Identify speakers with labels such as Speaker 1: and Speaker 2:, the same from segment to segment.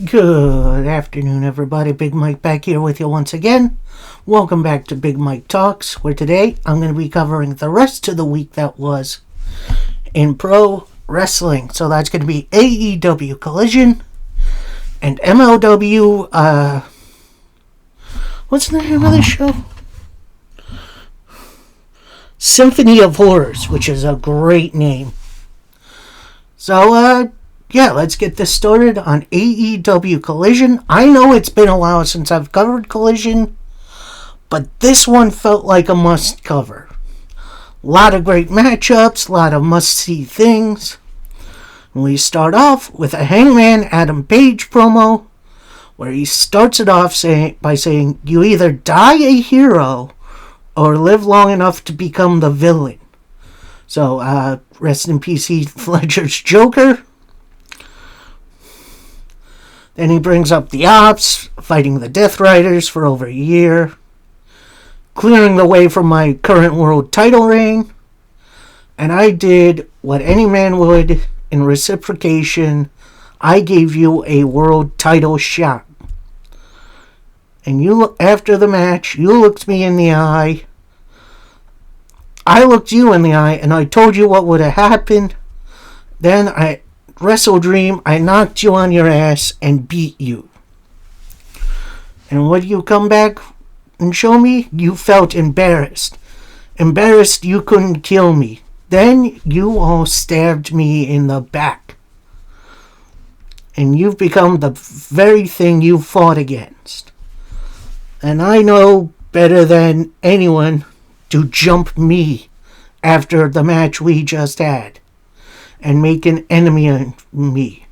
Speaker 1: Good afternoon, everybody. Big Mike back here with you once again. Welcome back to Big Mike Talks, where today I'm going to be covering the rest of the week that was in pro wrestling. So that's going to be AEW Collision and MLW, what's the name of the show? Symphony of Horrors, which is a great name. So, let's get this started on AEW Collision. I know it's been a while since I've covered Collision, but this one felt like a must cover. A lot of great matchups, a lot of must-see things. We start off with a Hangman Adam Page promo, where he starts it off by saying, "You either die a hero or live long enough to become the villain." So, rest in peace, Heath Ledger's Joker. Then he brings up the Ops, fighting the Death Riders for over a year, clearing the way for my current world title reign. And I did what any man would in reciprocation. I gave you a world title shot. And you, after the match, you looked me in the eye. I looked you in the eye, and I told you what would have happened. Then Wrestle Dream, I knocked you on your ass and beat you. And what do you come back and show me? You felt embarrassed. Embarrassed you couldn't kill me. Then you all stabbed me in the back. And you've become the very thing you fought against. And I know better than anyone to jump me after the match we just had and make an enemy of me.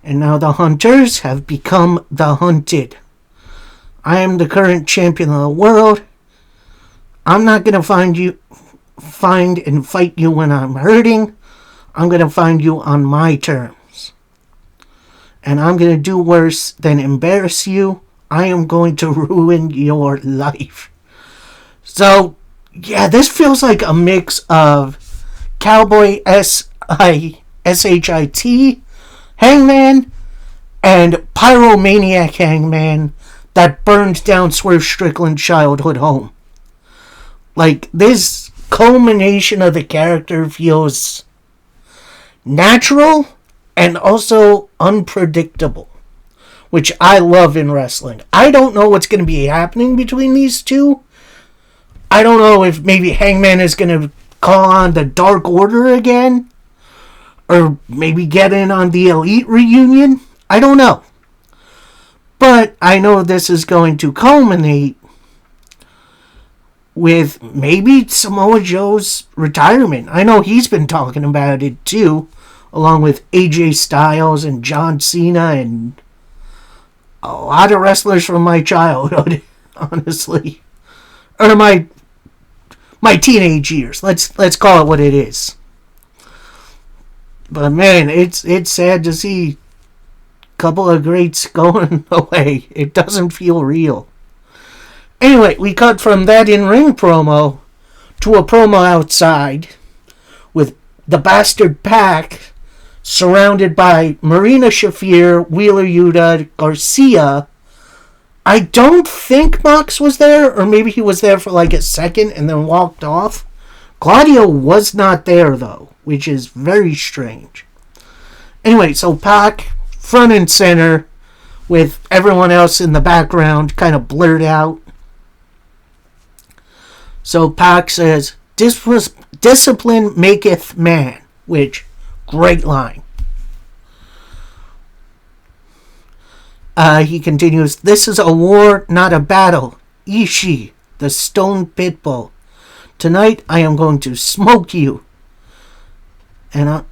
Speaker 1: And now the hunters have become the hunted. I am the current champion of the world. I'm not going to find and fight you when I'm hurting. I'm going to find you on my terms. And I'm going to do worse than embarrass you. I am going to ruin your life. So, yeah, this feels like a mix of Cowboy S-H-I-T Hangman and Pyromaniac Hangman that burned down Swerve Strickland's childhood home. Like, this culmination of the character feels natural and also unpredictable, which I love in wrestling. I don't know what's going to be happening between these two. I don't know if maybe Hangman is going to call on the Dark Order again, or maybe get in on the Elite reunion. I don't know. But I know this is going to culminate with maybe Samoa Joe's retirement. I know he's been talking about it too, along with AJ Styles and John Cena and a lot of wrestlers from my childhood, honestly. Or my teenage years. Let's call it what it is. But man, it's sad to see a couple of greats going away. It doesn't feel real. Anyway, we cut from that in-ring promo to a promo outside with the Bastard Pack surrounded by Marina Shafir, Wheeler Yuta, Garcia. I don't think Mox was there, or maybe he was there for like a second and then walked off. Claudio was not there though, which is very strange. Anyway, so Pac front and center with everyone else in the background kind of blurred out. So Pac says, "Discipline maketh man," which, great line. He continues, "This is a war, not a battle. Ishii, the Stone Pitbull. Tonight I am going to smoke you and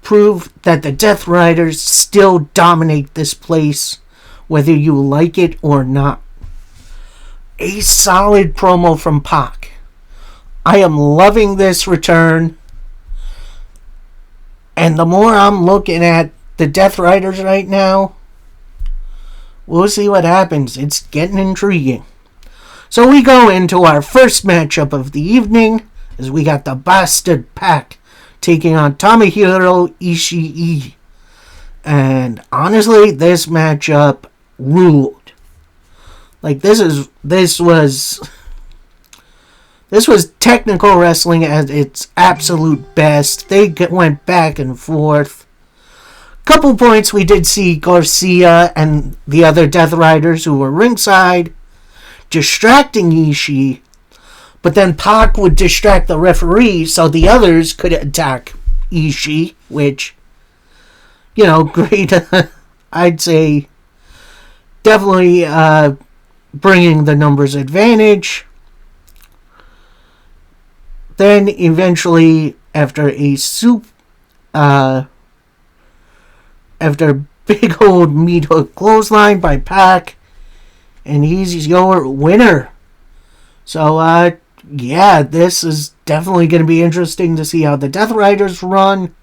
Speaker 1: prove that the Death Riders still dominate this place, whether you like it or not." A solid promo from Pac. I am loving this return. And the more I'm looking at the Death Riders right now, we'll see what happens. It's getting intriguing. So we go into our first matchup of the evening, as we got the Bastard Pack taking on Tomohiro Ishii. And honestly, this matchup ruled. Like, this was technical wrestling at its absolute best. They went back and forth. Couple points, we did see Garcia and the other Death Riders who were ringside distracting Ishii, but then Pac would distract the referee so the others could attack Ishii, which, great. I'd say definitely bringing the numbers advantage. Then eventually, after big old meat hook clothesline by Pac, and he's your winner. So, this is definitely going to be interesting to see how the Death Riders run.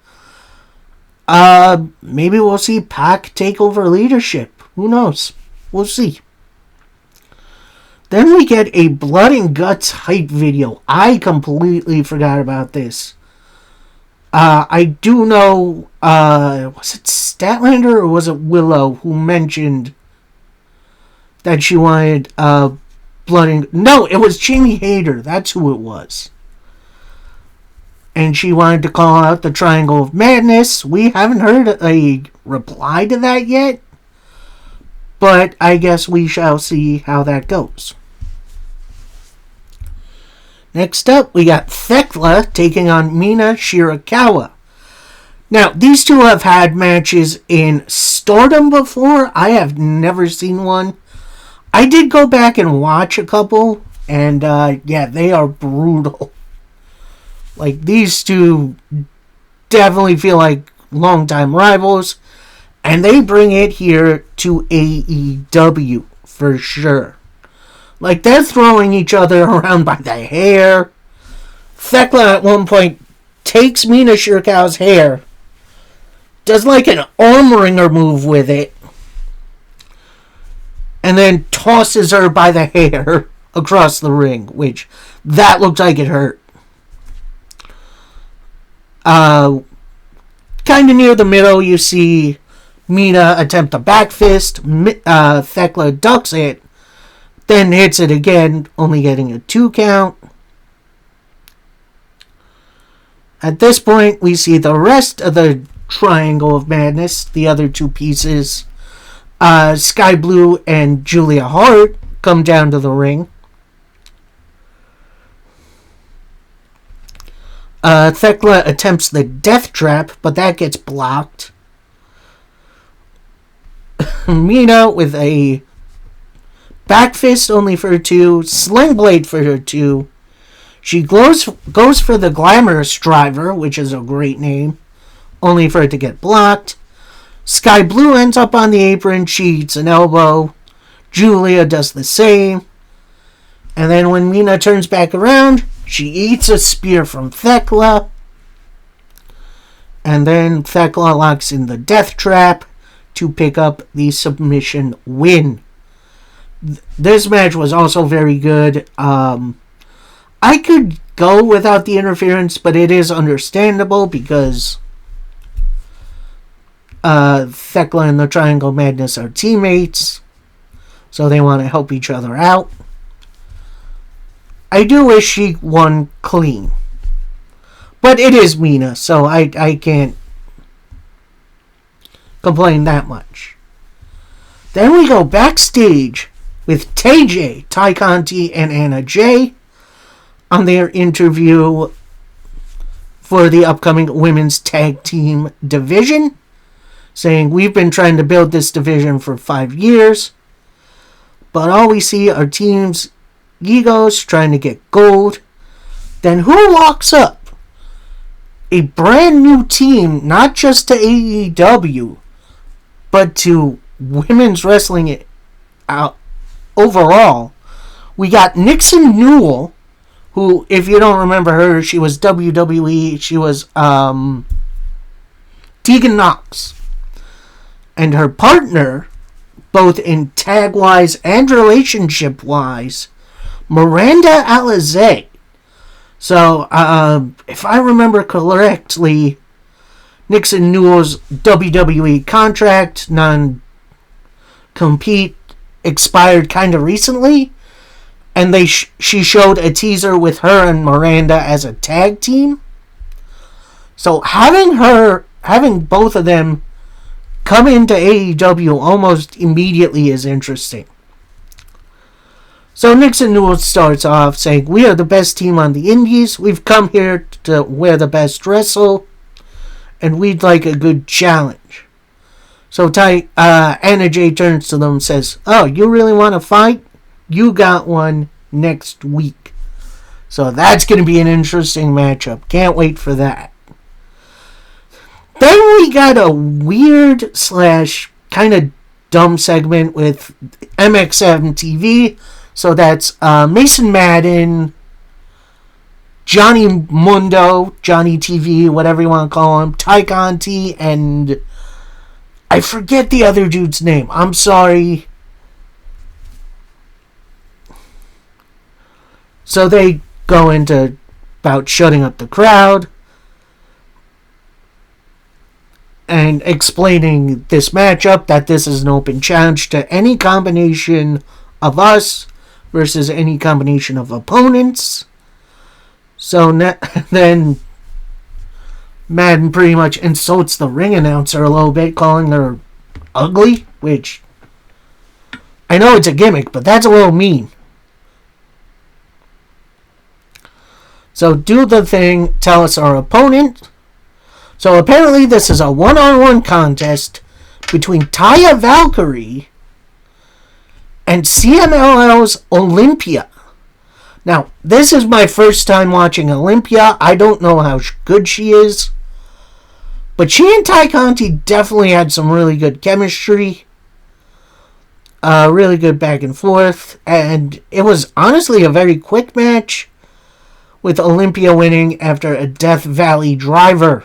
Speaker 1: Maybe we'll see Pac take over leadership. Who knows? We'll see. Then we get a Blood and Guts hype video. I completely forgot about this. I do know, was it Statlander or was it Willow who mentioned that she wanted Blood and... No, it was Jamie Hayter. That's who it was. And she wanted to call out the Triangle of Madness. We haven't heard a reply to that yet. But I guess we shall see how that goes. Next up, we got Thekla taking on Mina Shirakawa. Now, these two have had matches in Stardom before. I have never seen one. I did go back and watch a couple, and they are brutal. Like, these two definitely feel like longtime rivals, and they bring it here to AEW for sure. Like, they're throwing each other around by the hair. Thekla at one point takes Mina Shirakawa's hair, does like an arm wringer move with it, and then tosses her by the hair across the ring, which that looked like it hurt. Kind of near the middle, you see Mina attempt a back fist. Thekla ducks it, then hits it again, only getting a 2 count. At this point, we see the rest of the Triangle of Madness, the other two pieces. Sky Blue and Julia Hart come down to the ring. Thekla attempts the death trap, but that gets blocked. Mina with a back fist only for 2, sling blade for her 2. She goes for the Glamorous Driver, which is a great name, only for it to get blocked. Sky Blue ends up on the apron. She eats an elbow. Julia does the same. And then when Mina turns back around, she eats a spear from Thekla. And then Thekla locks in the death trap to pick up the submission win. This match was also very good. I could go without the interference, but it is understandable because Thekla and the Triangle Madness are teammates, so they want to help each other out. I do wish she won clean, but it is Mina, so I can't complain that much. Then we go backstage with TJ, Ty Conti, and Anna Jay on their interview for the upcoming women's tag team division, saying, "We've been trying to build this division for 5 years, but all we see are teams' egos trying to get gold." Then who walks up? A brand new team, not just to AEW, but to women's wrestling overall. We got Nixon Newell, who, if you don't remember her, she was WWE. She was Tegan Knox. And her partner, both in tag-wise and relationship-wise, Miranda Alizé. So, if I remember correctly, Nixon Newell's WWE contract, non-compete, expired kind of recently. And she showed a teaser with her and Miranda as a tag team. So having both of them come into AEW almost immediately is interesting. So Nixon Newell starts off saying, "We are the best team on the indies. We've come here to wear the best wrestle, and we'd like a good challenge." So Anna Jay turns to them and says, "Oh, you really want to fight? You got one next week." So that's going to be an interesting matchup. Can't wait for that. Then we got a weird / kind of dumb segment with MXM TV. So that's Mason Madden, Johnny Mundo, Johnny TV, whatever you want to call him, Ty Conti, and I forget the other dude's name. I'm sorry. So they go into about shutting up the crowd and explaining this matchup, that this is an open challenge to any combination of us versus any combination of opponents. So then Madden pretty much insults the ring announcer a little bit, calling her ugly, which I know it's a gimmick, but that's a little mean. So do the thing, tell us our opponent. So apparently this is a one-on-one contest between Taya Valkyrie and CMLL's Olympia. Now, this is my first time watching Olympia. I don't know how good she is. But she and Ty Conti definitely had some really good chemistry. Really good back and forth. And it was honestly a very quick match, with Olympia winning after a Death Valley driver.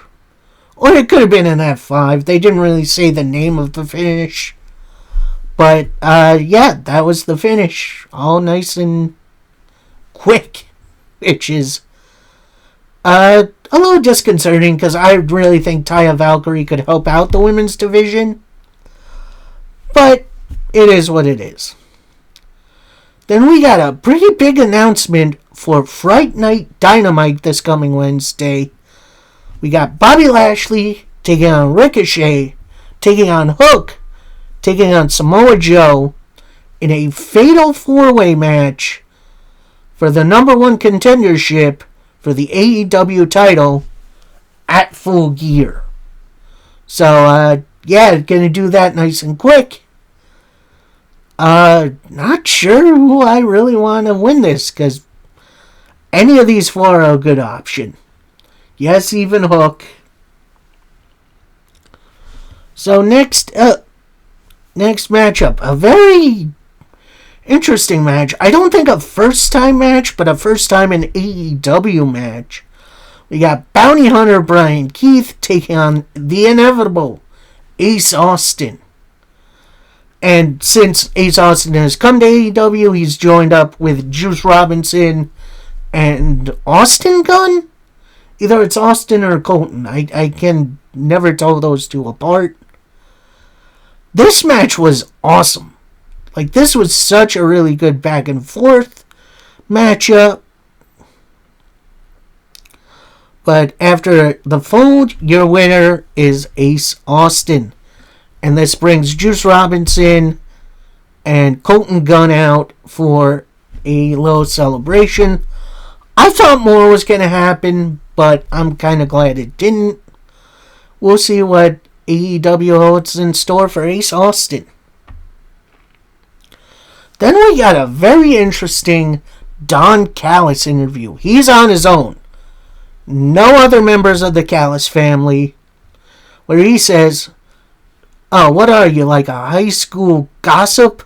Speaker 1: Or it could have been an F5. They didn't really say the name of the finish. But, yeah, that was the finish. All nice and quick. Which is a little disconcerting, because I really think Taya Valkyrie could help out the women's division. But it is what it is. Then we got a pretty big announcement for Fright Night Dynamite this coming Wednesday. We got Bobby Lashley taking on Ricochet, taking on Hook, taking on Samoa Joe in a fatal 4-way match for the number 1 contendership for the AEW title at Full Gear. So, yeah, gonna do that nice and quick. Not sure who I really want to win this, because any of these 4 are a good option. Yes, even Hook. So next matchup, a very interesting match. I don't think a first time match, but a first time in AEW match. We got Bounty Hunter Brian Keith taking on the inevitable Ace Austin. And since Ace Austin has come to AEW, he's joined up with Juice Robinson and Austin Gunn? Either it's Austin or Colton. I can never tell those two apart. This match was awesome. Like, this was such a really good back and forth matchup. But after the fold, your winner is Ace Austin. And this brings Juice Robinson and Colton Gunn out for a little celebration. I thought more was going to happen, but I'm kind of glad it didn't. We'll see what AEW holds in store for Ace Austin. Then we got a very interesting Don Callis interview. He's on his own. No other members of the Callis family. Where he says, "Oh, what are you, like a high school gossip?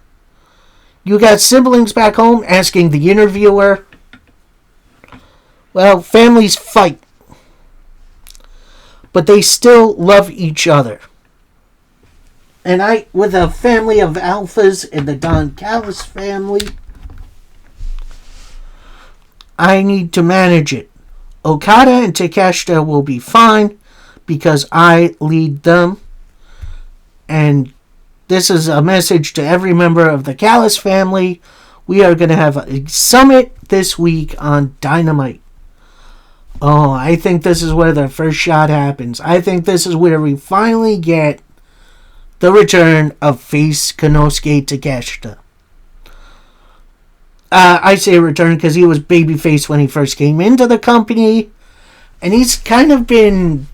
Speaker 1: You got siblings back home?" asking the interviewer. Well, families fight, but they still love each other. And with a family of alphas in the Don Callis family, I need to manage it. Okada and Takeshita will be fine, because I lead them. And this is a message to every member of the Callis family. We are going to have a summit this week on Dynamite. Oh, I think this is where the first shot happens. I think this is where we finally get the return of face Konosuke Takeshita. I say return because he was babyface when he first came into the company. And he's kind of been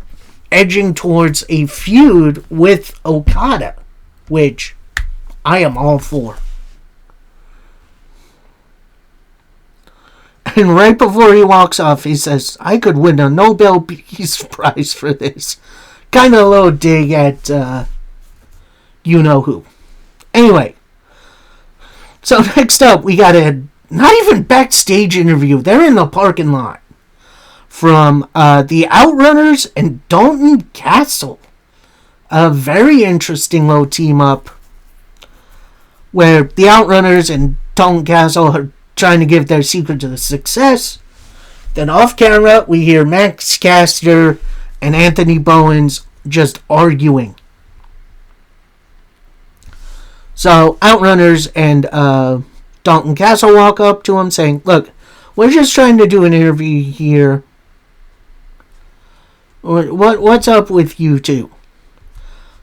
Speaker 1: edging towards a feud with Okada, which I am all for. And right before he walks off, he says, I could win a Nobel Peace Prize for this. Kind of a little dig at you-know-who. Anyway, so next up, we got a not even backstage interview. They're in the parking lot from the Outrunners and Dalton Castle. A very interesting little team-up where the Outrunners and Dalton Castle are trying to give their secret to the success. Then off camera, we hear Max Caster and Anthony Bowens just arguing. So Outrunners and Dalton Castle walk up to him saying, look, we're just trying to do an interview here. What's up with you two?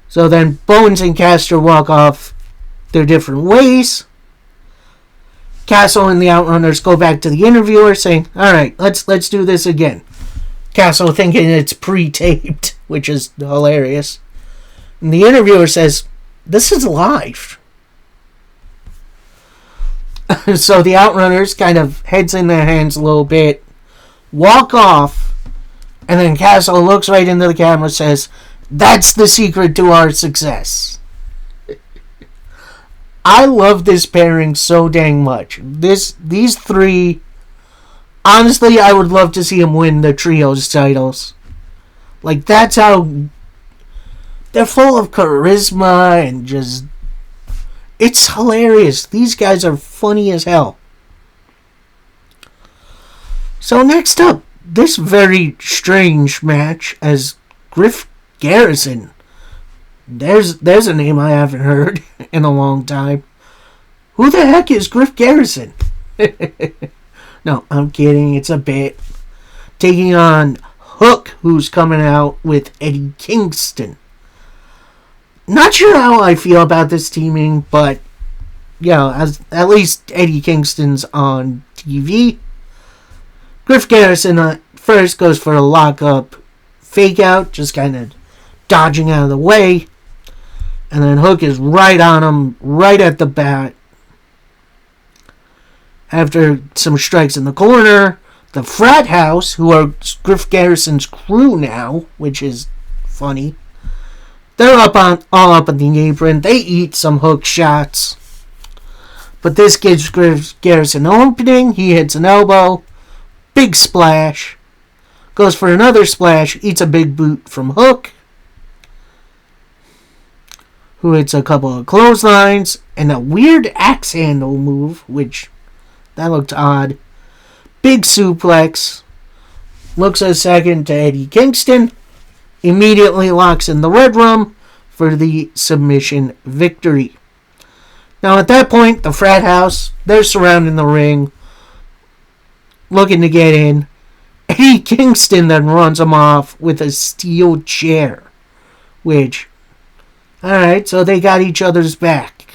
Speaker 1: So then Bowens and Caster walk off their different ways. Castle and the Outrunners go back to the interviewer saying, alright, let's do this again. Castle thinking it's pre-taped, which is hilarious. And the interviewer says, this is live. So the Outrunners kind of heads in their hands a little bit, walk off, and then Castle looks right into the camera and says, that's the secret to our success. I love this pairing so dang much. These three, honestly, I would love to see them win the trios titles. Like, that's how they're full of charisma and just, it's hilarious. These guys are funny as hell. So next up, this very strange match as Griff Garrison. There's a name I haven't heard in a long time. Who the heck is Griff Garrison? No, I'm kidding. It's a bit. Taking on Hook, who's coming out with Eddie Kingston. Not sure how I feel about this teaming, but as at least Eddie Kingston's on TV. Griff Garrison first goes for a lockup fake out, just kind of dodging out of the way. And then Hook is right on him, right at the bat. After some strikes in the corner, the Frat House, who are Griff Garrison's crew now, which is funny, they're all up on the apron. They eat some Hook shots. But this gives Griff Garrison an opening. He hits an elbow. Big splash. Goes for another splash. Eats a big boot from Hook, who hits a couple of clotheslines and a weird axe handle move, which that looked odd. Big suplex. Looks a second to Eddie Kingston. Immediately locks in the Red Rum for the submission victory. Now at that point, the Frat House, they're surrounding the ring, looking to get in. Eddie Kingston then runs them off with a steel chair, which, alright, so they got each other's back.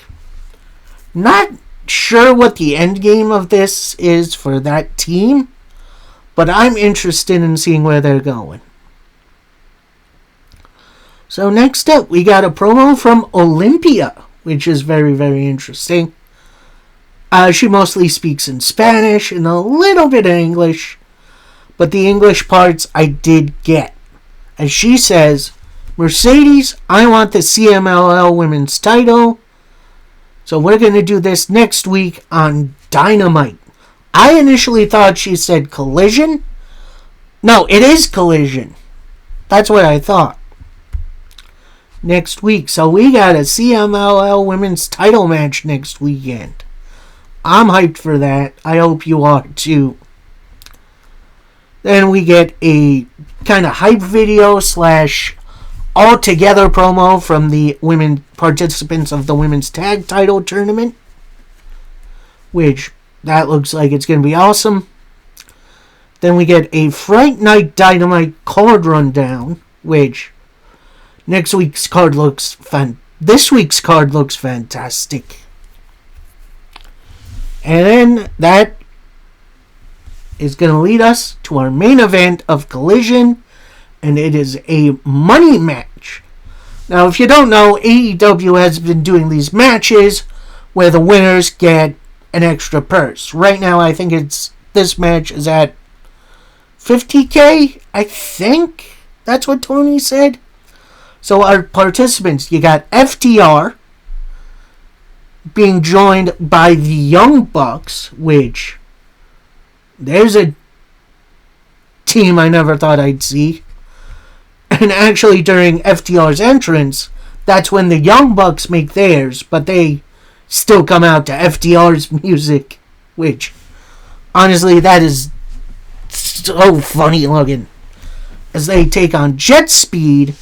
Speaker 1: Not sure what the end game of this is for that team, but I'm interested in seeing where they're going. So next up, we got a promo from Olympia, which is very, very interesting. She mostly speaks in Spanish and a little bit of English, but the English parts I did get. As she says, Mercedes, I want the CMLL women's title. So we're going to do this next week on Dynamite. I initially thought she said Collision. No, it is Collision. That's what I thought. Next week. So we got a CMLL women's title match next weekend. I'm hyped for that. I hope you are too. Then we get a kind of hype video slash all together promo from the women participants of the women's tag title tournament, which that looks like it's going to be awesome. Then we get a Fright Night Dynamite card rundown, which this week's card looks fantastic. And then that is going to lead us to our main event of Collision, and it is a money match. Now, if you don't know, AEW has been doing these matches where the winners get an extra purse. Right now, I think this match is at $50K, I think. That's what Tony said. So our participants, you got FTR being joined by the Young Bucks, which there's a team I never thought I'd see. And actually during FTR's entrance, that's when the Young Bucks make theirs, but they still come out to FTR's music, which honestly that is so funny looking, as they take on Jet Speed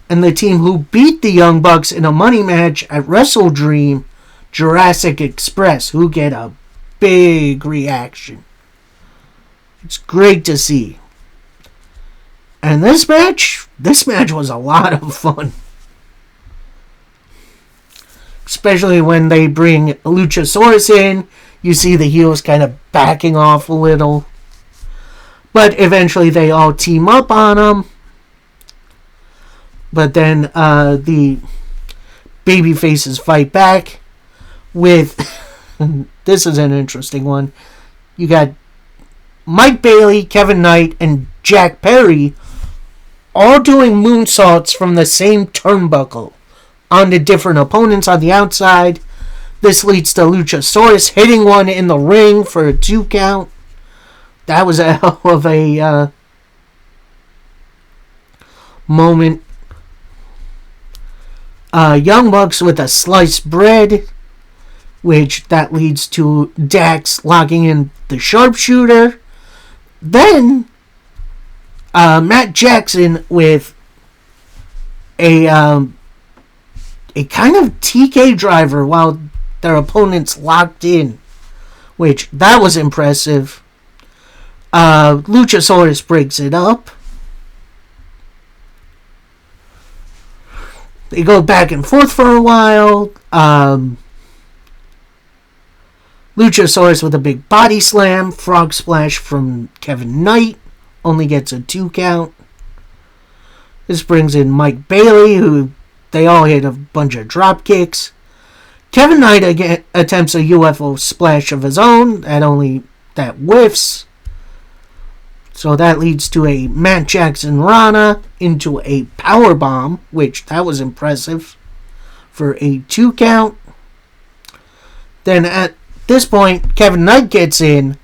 Speaker 1: and the team who beat the Young Bucks in a money match at Wrestle Dream, Jurassic Express, who get a big reaction. It's great to see. And this match was a lot of fun. Especially when they bring Luchasaurus in, you see the heels kind of backing off a little. But eventually they all team up on him. But then the babyfaces fight back with... This is an interesting one. You got Mike Bailey, Kevin Knight, and Jack Perry all doing moonsaults from the same turnbuckle onto different opponents on the outside. This leads to Luchasaurus hitting one in the ring for a 2 count. That was a hell of a moment. Young Bucks with a sliced bread, which that leads to Dax locking in the sharpshooter. Then Matt Jackson with a kind of TK driver while their opponents locked in, which that was impressive. Luchasaurus breaks it up. They go back and forth for a while. Luchasaurus with a big body slam. Frog splash from Kevin Knight. Only gets a 2 count. This brings in Mike Bailey, who they all hit a bunch of drop kicks. Kevin Knight again attempts a UFO splash of his own. That whiffs. So that leads to a Matt Jackson Rana into a powerbomb, which that was impressive for a 2 count. Then at this point, Kevin Knight gets in.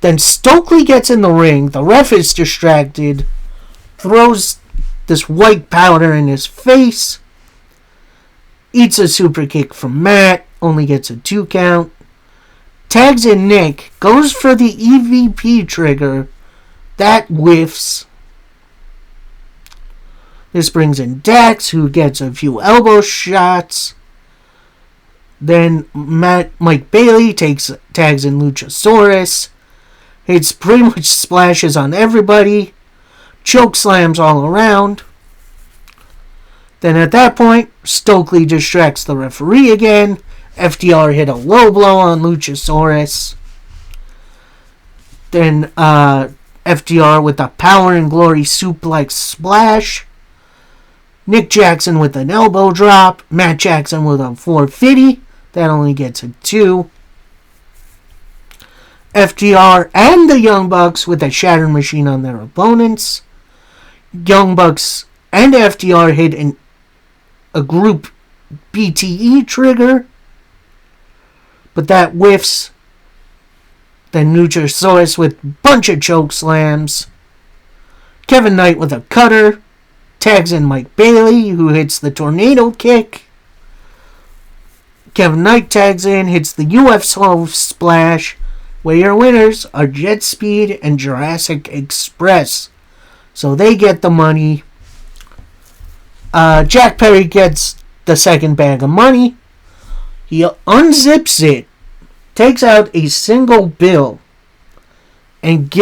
Speaker 1: Then Stokely gets in the ring. The ref is distracted. Throws this white powder in his face. Eats a super kick from Matt. Only gets a 2 count. Tags in Nick. Goes for the EVP trigger. That whiffs. This brings in Dax, who gets a few elbow shots. Then Mike Bailey tags in Luchasaurus. Hits pretty much splashes on everybody. Choke slams all around. Then at that point, Stokely distracts the referee again. FTR hit a low blow on Luchasaurus. Then FTR with a Power and Glory suplex splash. Nick Jackson with an elbow drop. Matt Jackson with a 450. That only gets a 2. FTR and the Young Bucks with a Shatter Machine on their opponents. Young Bucks and FTR hit a group BTE trigger, but that whiffs. Then Luchasaurus with a bunch of choke slams. Kevin Knight with a cutter. Tags in Mike Bailey, who hits the tornado kick. Kevin Knight tags in, hits the UFO splash. where your winners are Jet Speed and Jurassic Express. So they get the money. Jack Perry gets the second bag of money. He unzips it, takes out a single bill, and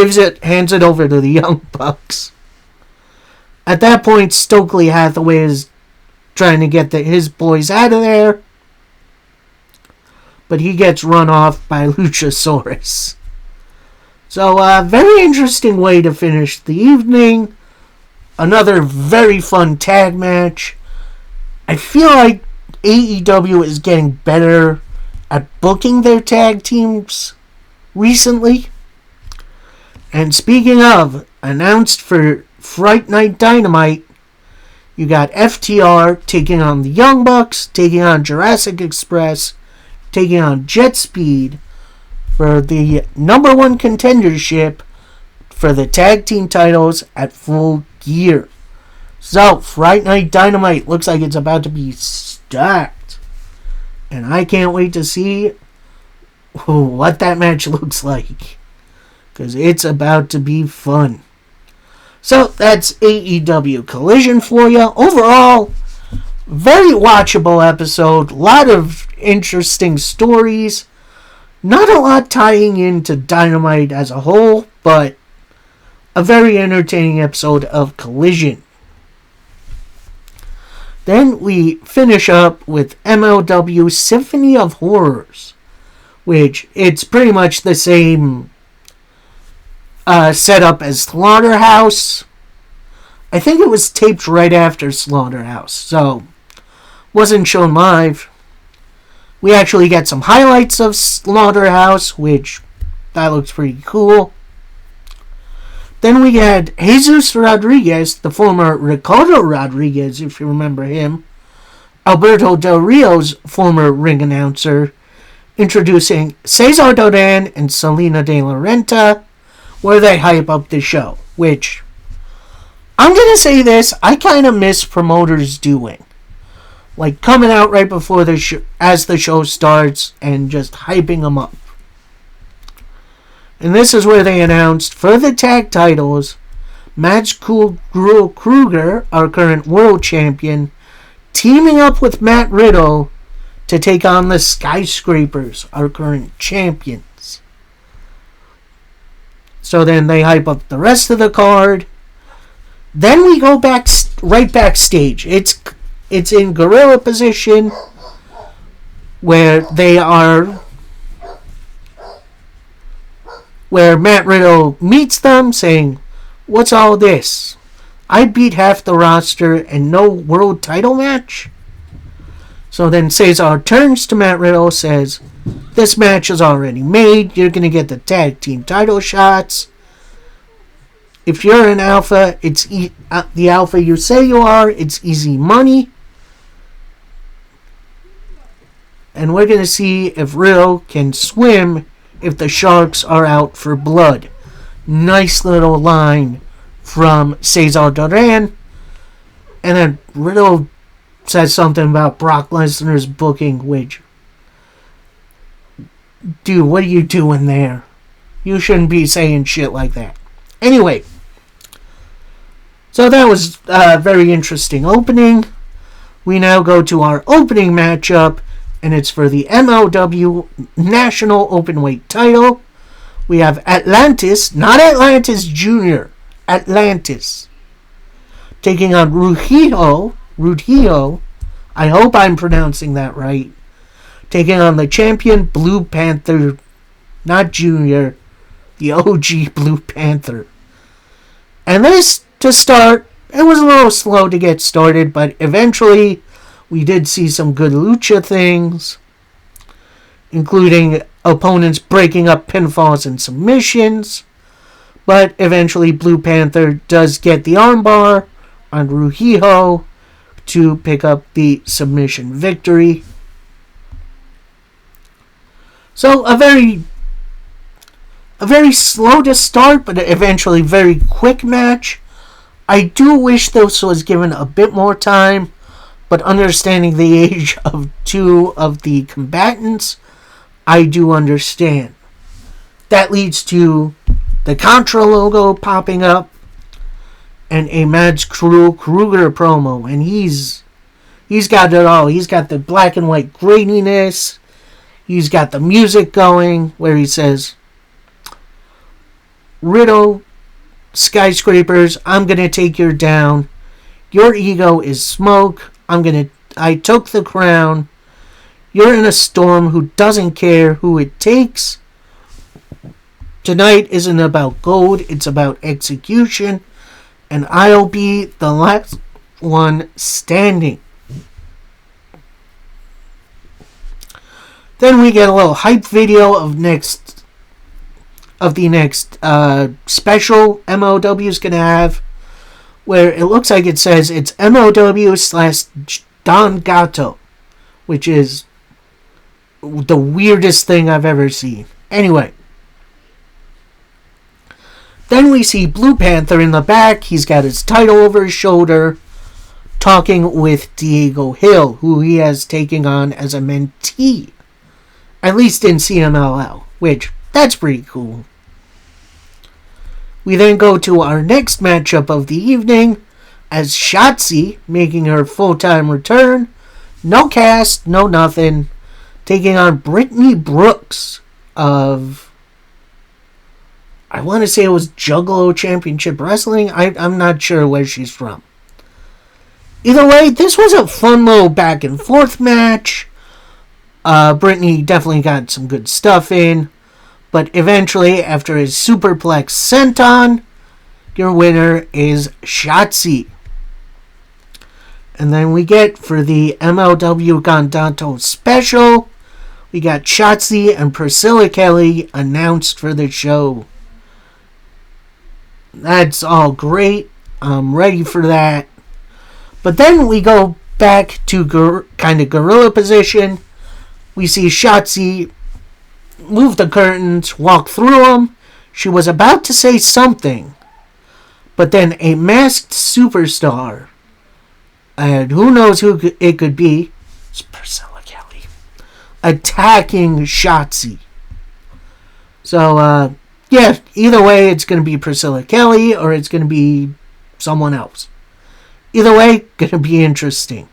Speaker 1: hands it over to the Young Bucks. At that point, Stokely Hathaway is trying to get his boys out of there, but he gets run off by Luchasaurus. So, very interesting way to finish the evening. Another very fun tag match. I feel like AEW is getting better at booking their tag teams recently. And speaking of, announced for Fright Night Dynamite, you got FTR taking on the Young Bucks, taking on Jurassic Express, taking on Jet Speed for the number one contendership for the tag team titles at Full Gear. So, Fright Night Dynamite looks like it's about to be stacked. And I can't wait to see what that match looks like, because it's about to be fun. So, that's AEW Collision for you. Overall, very watchable episode. A lot of interesting stories. Not a lot tying into Dynamite as a whole, but a very entertaining episode of Collision. Then we finish up with MLW Symphony of Horrors, which it's pretty much the same setup as Slaughterhouse. I think it was taped right after Slaughterhouse, so wasn't shown live. We actually get some highlights of Slaughterhouse, which that looks pretty cool. Then we had Jesus Rodriguez, the former Ricardo Rodriguez, if you remember him, Alberto Del Rio's former ring announcer, introducing Cesar Duran and Selena De La Renta, where they hype up the show, which, I'm going to say this, I kind of miss promoters doing. Like coming out right before as the show starts and just hyping them up. And this is where they announced for the tag titles, Mads Kruger, our current world champion, teaming up with Matt Riddle to take on the Skyscrapers, our current champions. So then they hype up the rest of the card. Then we go right backstage. It's in gorilla position where Matt Riddle meets them saying, "What's all this? I beat half the roster and no world title match?" So then Cesar turns to Matt Riddle, says, "This match is already made. You're going to get the tag team title shots. If you're an alpha, it's the alpha you say you are. It's easy money. And we're going to see if Riddle can swim if the sharks are out for blood." Nice little line from Cesar Duran. And then Riddle says something about Brock Lesnar's booking, which, dude, what are you doing there? You shouldn't be saying shit like that. Anyway, so that was a very interesting opening. We now go to our opening matchup, and it's for the MLW National Openweight title. We have Atlantis, not Atlantis Jr., Atlantis, taking on Rujillo, I hope I'm pronouncing that right, taking on the champion Blue Panther, not Junior, the OG Blue Panther. And this, to start, it was a little slow to get started, but eventually we did see some good lucha things, including opponents breaking up pinfalls and submissions. But eventually Blue Panther does get the armbar on Rujillo to pick up the submission victory. So a very slow to start, but eventually very quick match. I do wish this was given a bit more time, but understanding the age of two of the combatants, I do understand. that leads to the Contra logo popping up and a Mads Kruger promo. And he's got it all. He's got the black and white graininess. He's got the music going where he says, Riddle, skyscrapers, I'm going to take you down. Your ego is smoke. I took the crown. You're in a storm who doesn't care who it takes. Tonight isn't about gold. It's about execution. And I'll be the last one standing. Then we get a little hype video of the next special MOW is going to have, where it looks like it says it's MOW/Don Gato, which is the weirdest thing I've ever seen. Anyway, then we see Blue Panther in the back. He's got his title over his shoulder, talking with Diego Hill, who he has taken on as a mentee, at least in CMLL, which, that's pretty cool. We then go to our next matchup of the evening as Shotzi making her full-time return. No cast, no nothing. Taking on Brittany Brooks of, I want to say it was Juggalo Championship Wrestling. I'm not sure where she's from. Either way, this was a fun little back and forth match. Brittany definitely got some good stuff in. But eventually, after his superplex senton, your winner is Shotzi. And then we get, for the MLW Gondato special, we got Shotzi and Priscilla Kelly announced for the show. That's all great. I'm ready for that. But then we go back to kind of gorilla position. We see Shotzi move the curtains, walk through them. She was about to say something, but then a masked superstar, and who knows who it could be, it's Priscilla Kelly, attacking Shotzi. So, yeah, either way, it's going to be Priscilla Kelly or it's going to be someone else. Either way, going to be interesting.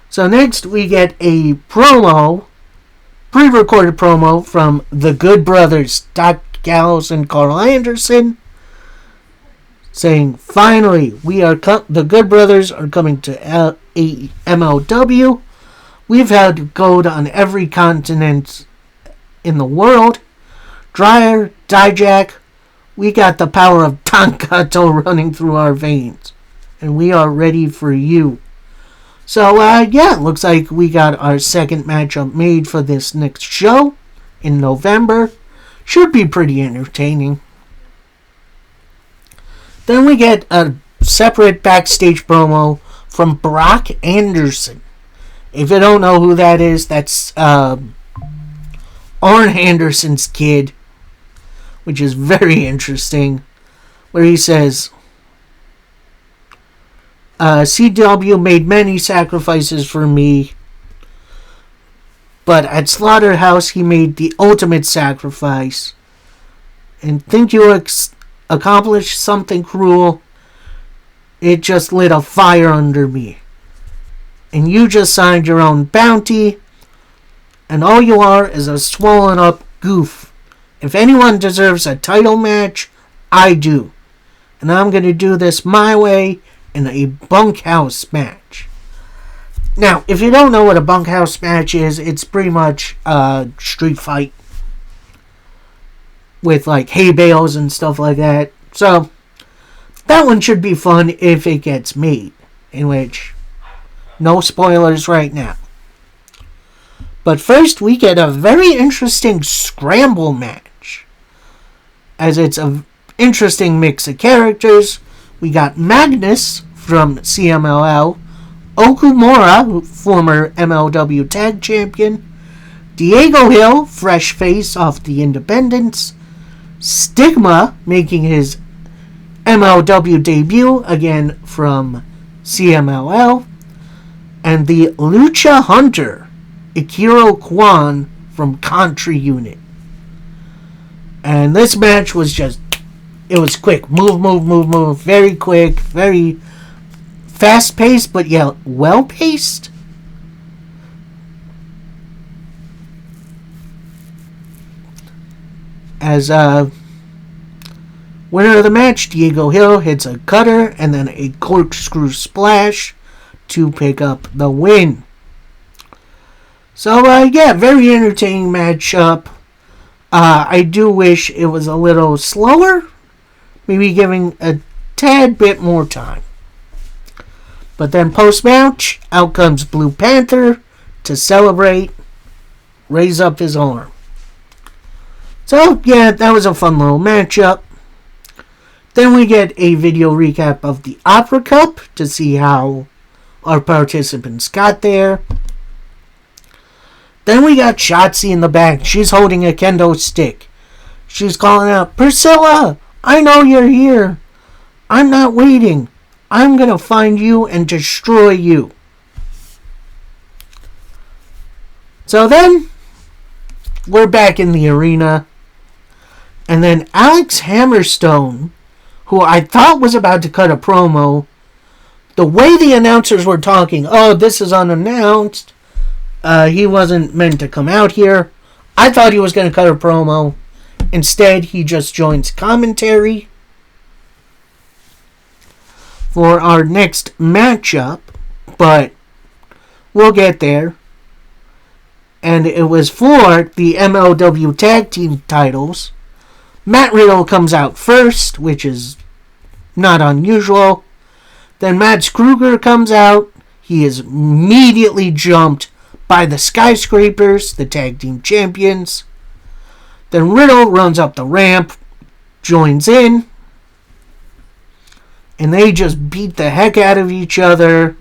Speaker 1: So next we get a promo, pre-recorded promo from the Good Brothers, Doc Gallows and Carl Anderson, saying, finally, the Good Brothers are coming to MLW. We've had gold on every continent in the world. Dryer, Dijak, we got the power of Don Gato running through our veins. And we are ready for you. So, yeah, it looks like we got our second matchup made for this next show in November. Should be pretty entertaining. Then we get a separate backstage promo from Brock Anderson. If you don't know who that is, that's Arn Anderson's kid, which is very interesting, where he says, CW made many sacrifices for me, but at Slaughterhouse he made the ultimate sacrifice. And think you accomplished something cruel? It just lit a fire under me. And you just signed your own bounty, and all you are is a swollen up goof. If anyone deserves a title match, I do. And I'm going to do this my way in a bunkhouse match. Now, if you don't know what a bunkhouse match is, it's pretty much a street fight with like hay bales and stuff like that. So, that one should be fun if it gets made. In which, no spoilers right now. But first, we get a very interesting scramble match, as it's an interesting mix of characters. We got Magnus from CMLL, Okumura, former MLW Tag Champion, Diego Hill, fresh face off the Independents, Stigma making his MLW debut again from CMLL, and the Lucha Hunter, Ikiro Kwan from Country Unit. And this match was just, it was quick. Move, move, move, move. Very quick, very fast paced, but yeah, well paced. As winner of the match, Diego Hill hits a cutter and then a corkscrew splash to pick up the win. So, yeah, very entertaining matchup. I do wish it was a little slower. Maybe giving a tad bit more time. But then post-match, out comes Blue Panther to celebrate, raise up his arm. So, yeah, that was a fun little matchup. Then we get a video recap of the Opera Cup to see how our participants got there. Then we got Shotzi in the back. She's holding a kendo stick. She's calling out, "Priscilla, I know you're here. I'm not waiting. I'm going to find you and destroy you." So then, we're back in the arena. And then Alex Hammerstone, who I thought was about to cut a promo, the way the announcers were talking, "Oh, this is unannounced. He wasn't meant to come out here." I thought he was going to cut a promo. Instead, he just joins commentary for our next matchup. But we'll get there. And it was for the MLW Tag Team titles. Matt Riddle comes out first, which is not unusual. Then Mads Kruger comes out. He is immediately jumped by the Skyscrapers, the tag team champions. Then Riddle runs up the ramp, joins in, and they just beat the heck out of each other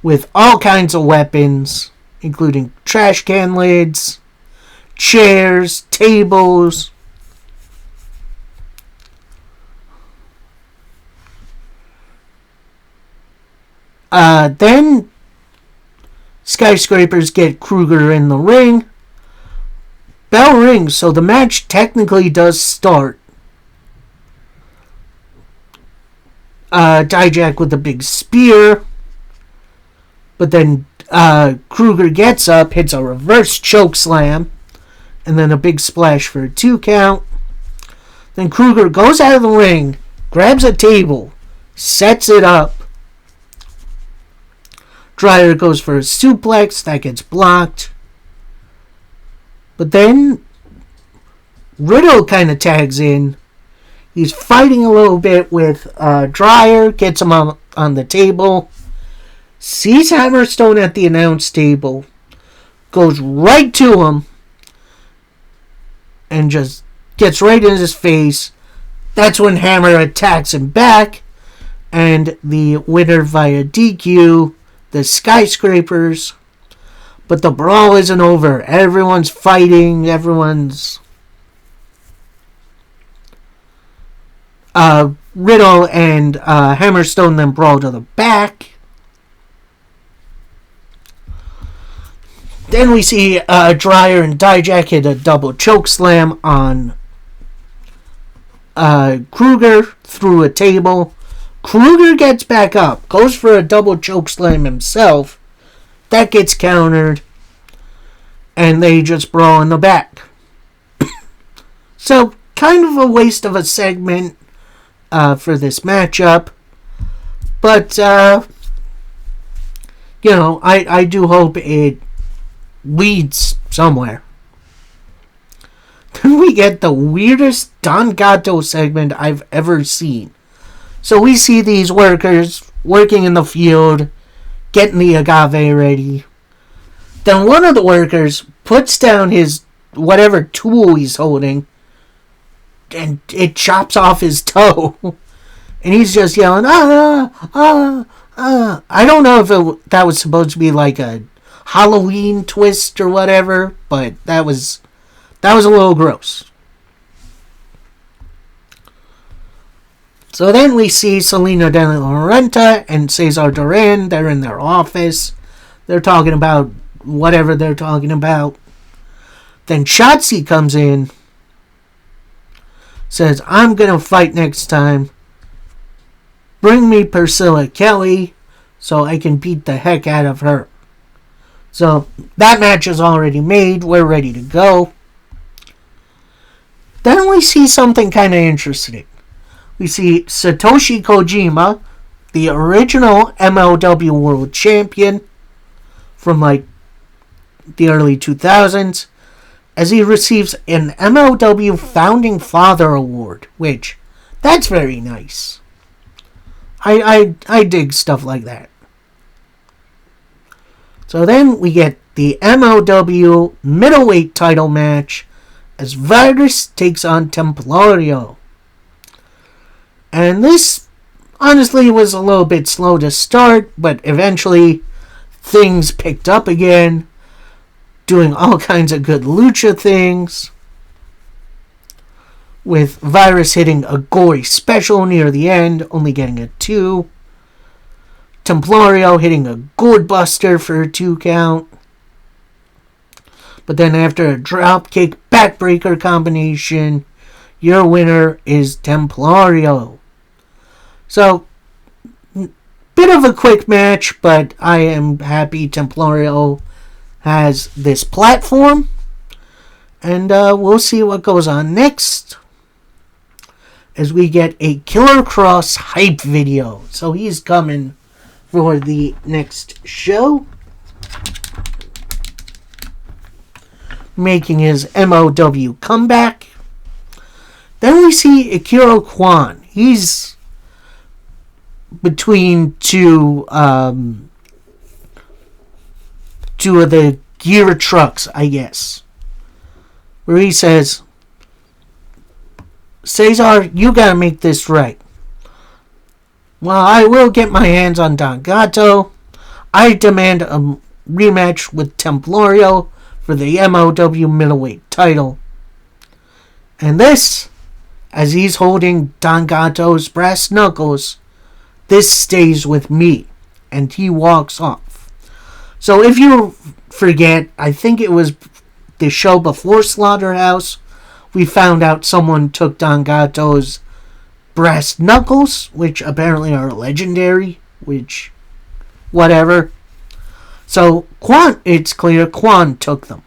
Speaker 1: with all kinds of weapons, including trash can lids, chairs, tables. Then Skyscrapers get Kruger in the ring. Bell rings, so the match technically does start. Dijak with a big spear. But then Kruger gets up, hits a reverse choke slam, and then a big splash for a 2 count. Then Kruger goes out of the ring, grabs a table, sets it up. Dryer goes for a suplex, that gets blocked. But then Riddle kind of tags in. He's fighting a little bit with Dryer, gets him on the table, sees Hammerstone at the announce table, goes right to him, and just gets right in his face. That's when Hammer attacks him back, and the winner via DQ, the Skyscrapers. But the brawl isn't over. Everyone's fighting. Everyone's... Riddle and Hammerstone then brawl to the back. Then we see Dryer and Dijak hit a double choke slam on Kruger through a table. Kruger gets back up, goes for a double choke slam himself. That gets countered, and they just brawl in the back. So, kind of a waste of a segment for this matchup. But, I do hope it leads somewhere. Then we get the weirdest Don Gato segment I've ever seen. So we see these workers working in the field, getting the agave ready. Then one of the workers puts down his whatever tool he's holding, and it chops off his toe. And he's just yelling, "Ah, ah, ah." I don't know if that was supposed to be like a Halloween twist or whatever, but that was a little gross. So then we see Selena De La Renta and Cesar Duran. They're in their office. They're talking about whatever they're talking about. Then Shotzi comes in says, I'm going to fight next time. Bring me Priscilla Kelly so I can beat the heck out of her. So that match is already made. We're ready to go. Then we see something kind of interesting. We see Satoshi Kojima, the original MLW World Champion from like the early 2000s, as he receives an MLW Founding Father Award, which, that's very nice. I dig stuff like that. So then we get the MLW middleweight title match as Virus takes on Templario. And this, honestly, was a little bit slow to start, but eventually things picked up again, doing all kinds of good lucha things, with Virus hitting a gory special near the end, only getting a 2. Templario hitting a gourd buster for a 2 count. But then after a dropkick backbreaker combination, your winner is Templario. So, bit of a quick match, but I am happy Templario has this platform. And we'll see what goes on next, as we get a Killer Kross hype video. So he's coming for the next show, making his MOW comeback. Then we see Akira Kwan. He's between two of the gear trucks, I guess, where he says, Cesar, you gotta make this right. Well, I will get my hands on Don Gato. I demand a rematch with Templario for the MLW middleweight title. And this, as he's holding Don Gato's brass knuckles, this stays with me. And he walks off. So if you forget, I think it was the show before Slaughterhouse, we found out someone took Don Gato's brass knuckles, which apparently are legendary, which, whatever. So, it's clear Kwan took them.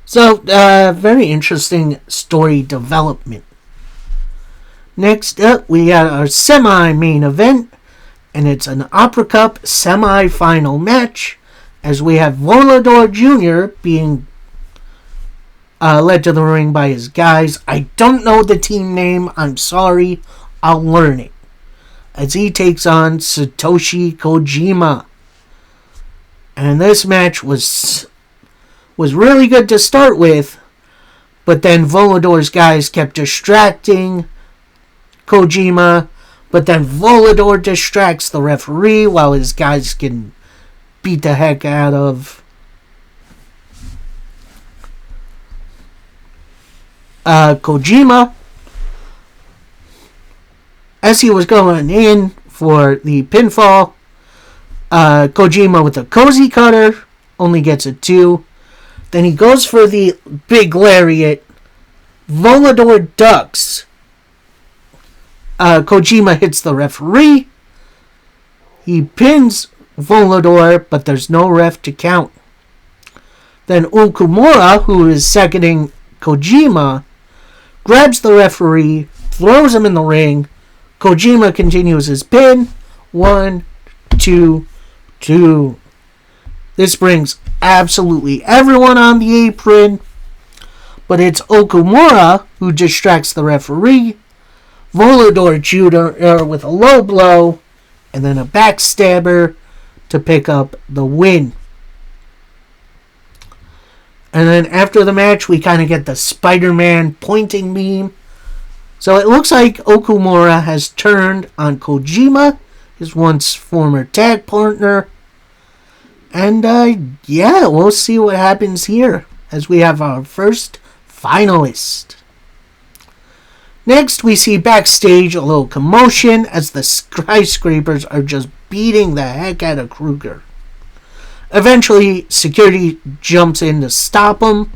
Speaker 1: So, very interesting story development. Next up, we got our semi-main event, and it's an Opera Cup semi-final match, as we have Volador Jr. being led to the ring by his guys. I don't know the team name. I'm sorry. I'll learn it. As he takes on Satoshi Kojima. And this match was really good to start with. But then Volador's guys kept distracting Kojima. But then Volador distracts the referee while his guys can beat the heck out of Kojima. As he was going in for the pinfall, Kojima with a cozy cutter only gets a 2. Then he goes for the big lariat. Volador ducks. Kojima hits the referee. He pins Volador, but there's no ref to count. Then Okumura, who is seconding Kojima, grabs the referee, throws him in the ring. Kojima continues his pin. 1, 2, 2. This brings absolutely everyone on the apron. But it's Okumura who distracts the referee. Volador Jr. with a low blow. And then a backstabber to pick up the win. And then after the match, we kind of get the Spider-Man pointing meme. So it looks like Okumura has turned on Kojima, his once former tag partner. And yeah, we'll see what happens here as we have our first finalist. Next, we see backstage a little commotion as the skyscrapers are just beating the heck out of Kruger. Eventually, security jumps in to stop him.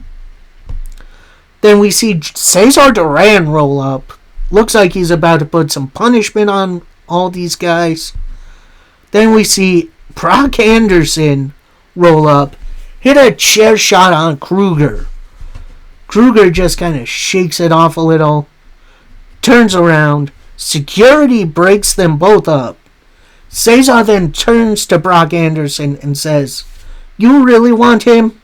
Speaker 1: Then we see Cesar Duran roll up. Looks like he's about to put some punishment on all these guys. Then we see Brock Anderson roll up, hit a chair shot on Kruger. Kruger just kind of shakes it off a little, turns around. Security breaks them both up. Cesar then turns to Brock Anderson and says, "You really want him?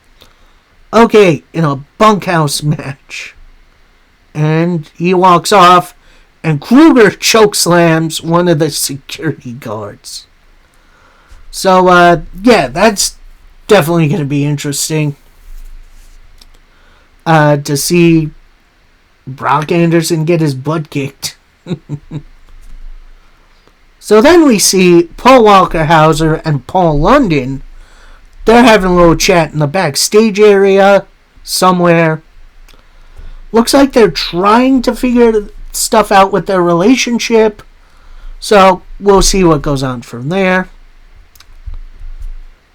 Speaker 1: Okay, in a bunkhouse match." And he walks off, and Kruger chokeslams one of the security guards. So, yeah, that's definitely going to be interesting to see Brock Anderson get his butt kicked. So then we see Paul Walker Hauser and Paul London. They're having a little chat in the backstage area somewhere. Looks like they're trying to figure stuff out with their relationship. So we'll see what goes on from there.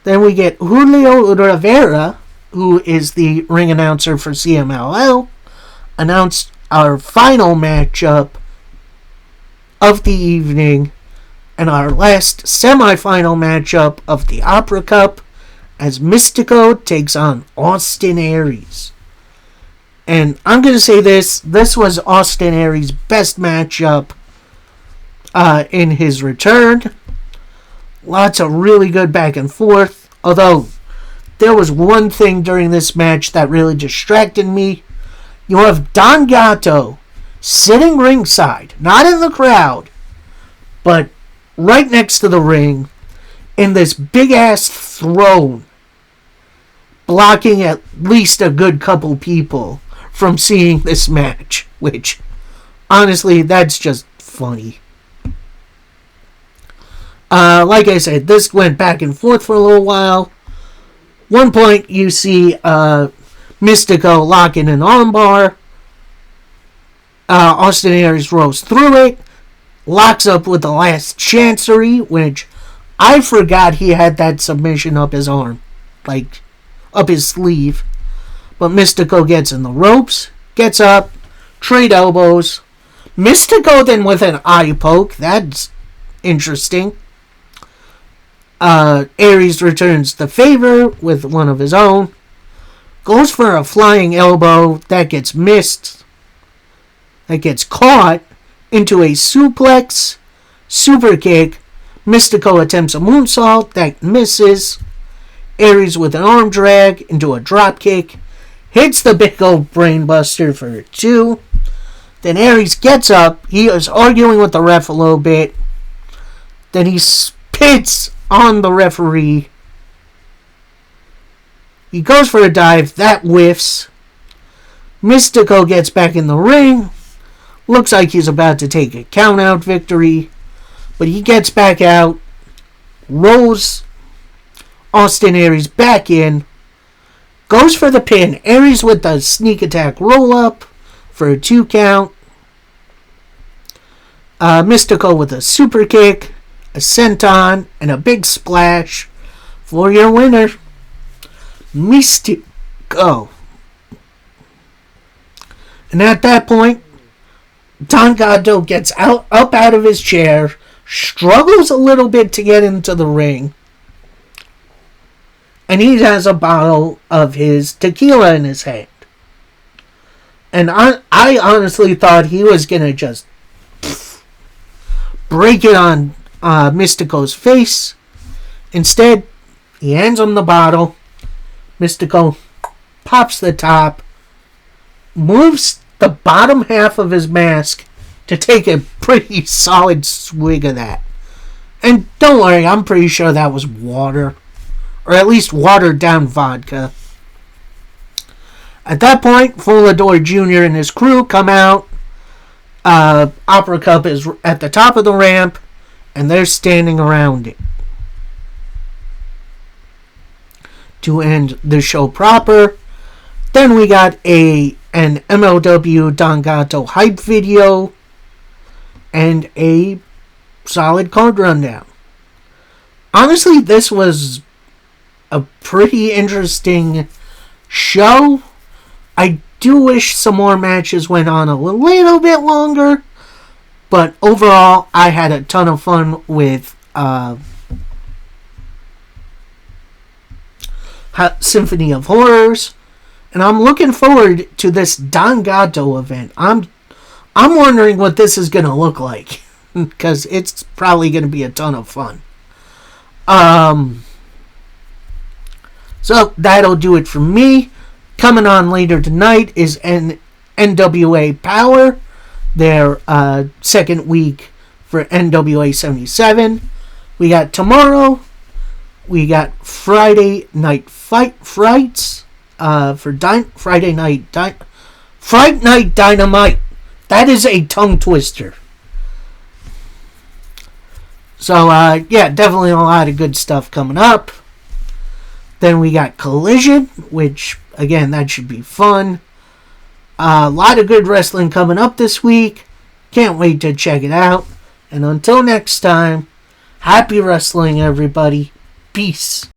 Speaker 1: Then we get Julio Rivera, who is the ring announcer for CMLL, announced our final matchup of the evening and our last semifinal matchup of the Opera Cup as Mystico takes on Austin Aries. And I'm going to say this was Austin Aries' best matchup in his return. Lots of really good back and forth. Although, there was one thing during this match that really distracted me. You have Don Gato sitting ringside, not in the crowd, but right next to the ring, in this big-ass throne, blocking at least a good couple people from seeing this match, which, honestly, that's just funny. Like I said, this went back and forth for a little while. One point, you see Mystico locking an armbar. Austin Aries rolls through it, locks up with the last chancery, which I forgot he had that submission up his arm, like up his sleeve. But Mystico gets in the ropes, gets up, trade elbows. Mystico then with an eye poke, that's interesting. Aries returns the favor with one of his own. Goes for a flying elbow, that gets missed. That gets caught into a suplex, super kick. Mystico attempts a moonsault, that misses. Aries with an arm drag into a drop kick. Hits the big old brainbuster for a 2. Then Aries gets up. He is arguing with the ref a little bit. Then he spits on the referee. He goes for a dive. That whiffs. Mystico gets back in the ring. Looks like he's about to take a count-out victory. But he gets back out. Rolls Austin Aries back in. Goes for the pin. Aries with the sneak attack roll-up for a 2 count. Mystico with a super kick, a senton, and a big splash for your winner, Mystico. And at that point, Don Gato gets up out of his chair, struggles a little bit to get into the ring, and he has a bottle of his tequila in his hand. And I honestly thought he was going to just break it on Mystico's face. Instead, he hands him the bottle. Mystico pops the top, moves the bottom half of his mask to take a pretty solid swig of that. And don't worry, I'm pretty sure that was water. Or at least watered down vodka. At that point, Volador Jr. and his crew come out. Opera Cup is at the top of the ramp, and they're standing around it. To end the show proper, then we got an MLW Don Gato hype video and a solid card rundown. Honestly, this was a pretty interesting show. I do wish some more matches went on a little bit longer, but overall, I had a ton of fun with Symphony of Horrors, and I'm looking forward to this Don Gato event. I'm wondering what this is going to look like, because it's probably going to be a ton of fun. So that'll do it for me. Coming on later tonight is NWA Power, their second week for NWA 77. We got tomorrow. We got Friday Night Frights for Friday Night Fright Night Dynamite. That is a tongue twister. So yeah, definitely a lot of good stuff coming up. Then we got Collision, which again, that should be fun. A lot of good wrestling coming up this week. Can't wait to check it out. And until next time, happy wrestling, everybody. Peace.